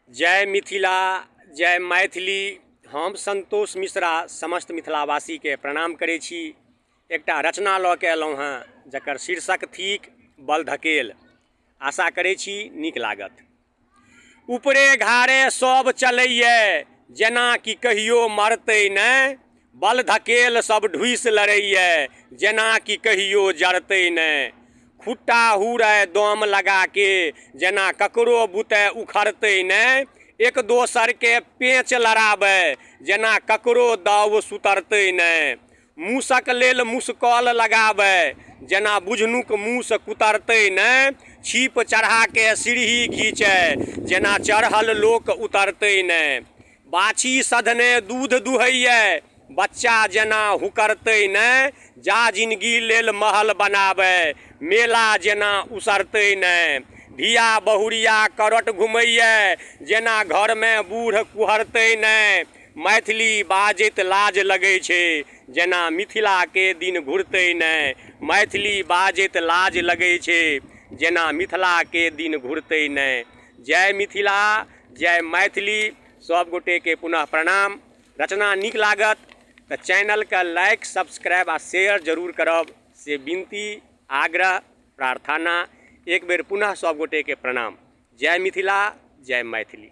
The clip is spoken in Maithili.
जय मिथिला जय मैथिली। हम संतोष मिश्रा समस्त मिथिलावासी के प्रणाम करै छी। एकटा रचना लऽ के अयलहुँ हँ जकर शीर्षक थिक बल धकेल। आशा करै छी नीक लागत। ऊपरे घारे सब चलैए जेना कि कहियो मरतै नहि, बल धकेल सब ढुसि लड़ैए जेना कि कहियो जरतै नहि। खुट्टा हुरै दम लगा के जेना ककरो बुते उखड़तै नहि, एक दोसर के पेंच लड़ाबै जेना ककरो दाव सुतरतै नहि। मूसक लेल मुसकल लगाबै जेना बुझनुक मूस कुतरतै नहि, छीप चढ़ा के सीढ़ी घीचै जेना चढ़ल लोक उतरतै नहि। बाछी सधने दूध दुहैए बच्चा जेना हुकरतै नहि, जा जिंदगी लेल महल बनाबै मेला जेना उसरतै नहि। धिया बहुरिया करट घुमैए जेना घर में बूढ़ कुहरतै नहि। मैथिली बाजैत लाज लगै छै जेना मिथिला के दिन घुरतै नहि। मैथिली बाजैत लाज लगै छै जेना मिथिला के दिन घुरतै नहि। जय मिथिला जय मैथिली। सब गोटे के पुनः प्रणाम। रचना नीक लागत तो चैनल के लाइक सब्सक्राइब आ शेयर जरूर करब से विनती आग्रह प्रार्थना। एक बेर पुनः सब गोटे के प्रणाम। जय मिथिला जय मैथिली।